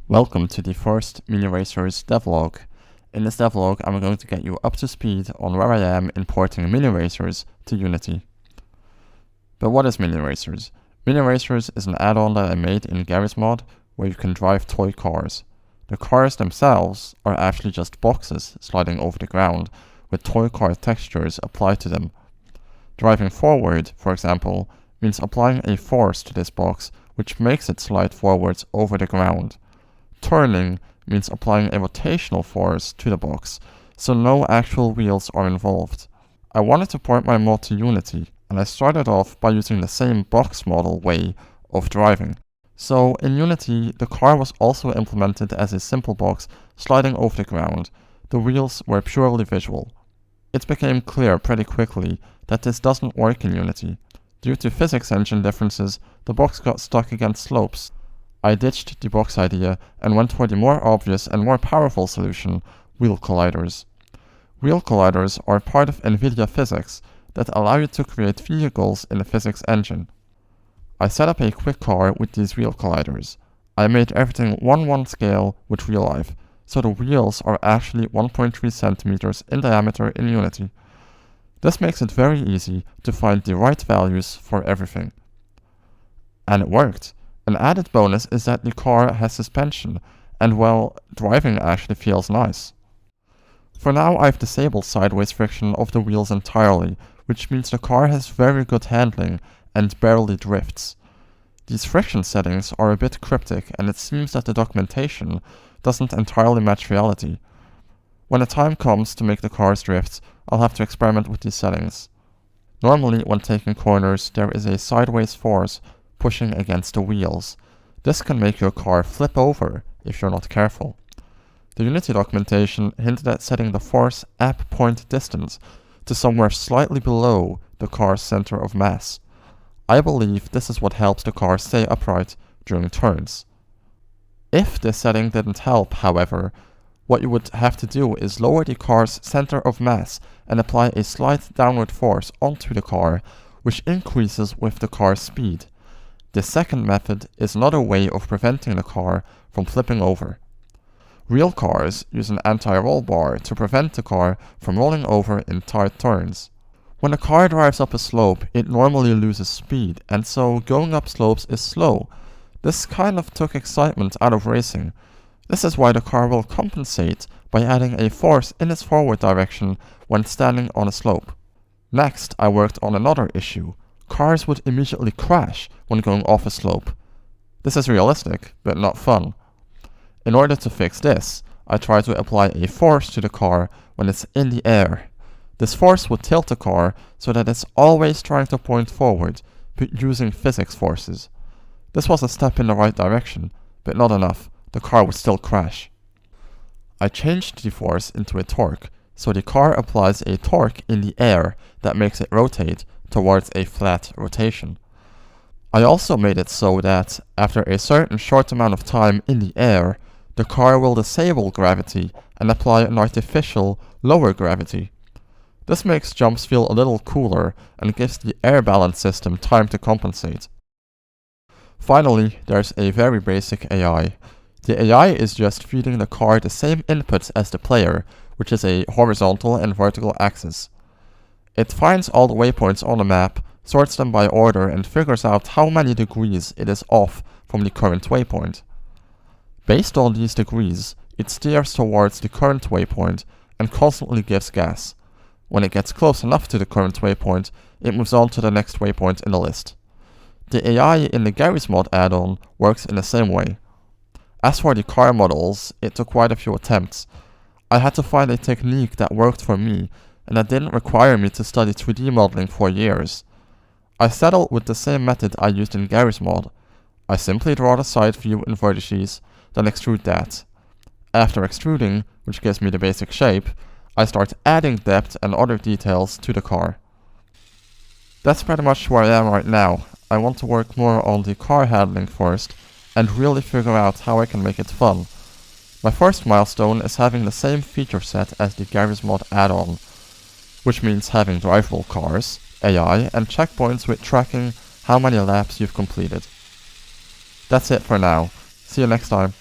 Welcome to the first Miniracers Devlog. In this devlog, I'm going to get you up to speed on where I am importing Miniracers to Unity. But what is Miniracers? Miniracers is an add-on that I made in GarageMod where you can drive toy cars. The cars themselves are actually just boxes sliding over the ground with toy car textures applied to them. Driving forward, for example, means applying a force to this box which makes it slide forwards over the ground. Turning means applying a rotational force to the box, so no actual wheels are involved. I wanted to port my mod to Unity, and I started off by using the same box model way of driving. So in Unity, the car was also implemented as a simple box sliding over the ground. The wheels were purely visual. It became clear pretty quickly that this doesn't work in Unity. Due to physics engine differences, the box got stuck against slopes. I ditched the box idea and went for the more obvious and more powerful solution, wheel colliders. Wheel colliders are part of NVIDIA physics that allow you to create vehicles in the physics engine. I set up a quick car with these wheel colliders. I made everything 1:1 scale with real life, so the wheels are actually 1.3 centimeters in diameter in Unity. This makes it very easy to find the right values for everything. And it worked. An added bonus is that the car has suspension, and well, driving actually feels nice. For now, I've disabled sideways friction of the wheels entirely, which means the car has very good handling and barely drifts. These friction settings are a bit cryptic, and it seems that the documentation doesn't entirely match reality. When the time comes to make the cars drift, I'll have to experiment with these settings. Normally, when taking corners, there is a sideways force pushing against the wheels. This can make your car flip over if you're not careful. The Unity documentation hinted at setting the force app point distance to somewhere slightly below the car's center of mass. I believe this is what helps the car stay upright during turns. If this setting didn't help, however, what you would have to do is lower the car's center of mass and apply a slight downward force onto the car, which increases with the car's speed. The second method is another way of preventing the car from flipping over. Real cars use an anti-roll bar to prevent the car from rolling over in tight turns. When a car drives up a slope, it normally loses speed, and so going up slopes is slow. This kind of took excitement out of racing. This is why the car will compensate by adding a force in its forward direction when standing on a slope. Next, I worked on another issue. Cars would immediately crash when going off a slope. This is realistic, but not fun. In order to fix this, I tried to apply a force to the car when it's in the air. This force would tilt the car so that it's always trying to point forward, but using physics forces. This was a step in the right direction, but not enough. The car would still crash. I changed the force into a torque, so the car applies a torque in the air that makes it rotate towards a flat rotation. I also made it so that, after a certain short amount of time in the air, the car will disable gravity and apply an artificial lower gravity. This makes jumps feel a little cooler and gives the air balance system time to compensate. Finally, there's a very basic AI. The AI is just feeding the car the same inputs as the player, which is a horizontal and vertical axis. It finds all the waypoints on the map, sorts them by order, and figures out how many degrees it is off from the current waypoint. Based on these degrees, it steers towards the current waypoint and constantly gives gas. When it gets close enough to the current waypoint, it moves on to the next waypoint in the list. The AI in the GarageMod add-on works in the same way. As for the car models, it took quite a few attempts. I had to find a technique that worked for me, and that didn't require me to study 3D modeling for years. I settled with the same method I used in GarageMod. I simply draw the side view in vertices, then extrude that. After extruding, which gives me the basic shape, I start adding depth and other details to the car. That's pretty much where I am right now. I want to work more on the car handling first, and really figure out how I can make it fun. My first milestone is having the same feature set as the GarageMod add-on, which means having drivable cars, AI, and checkpoints with tracking how many laps you've completed. That's it for now. See you next time.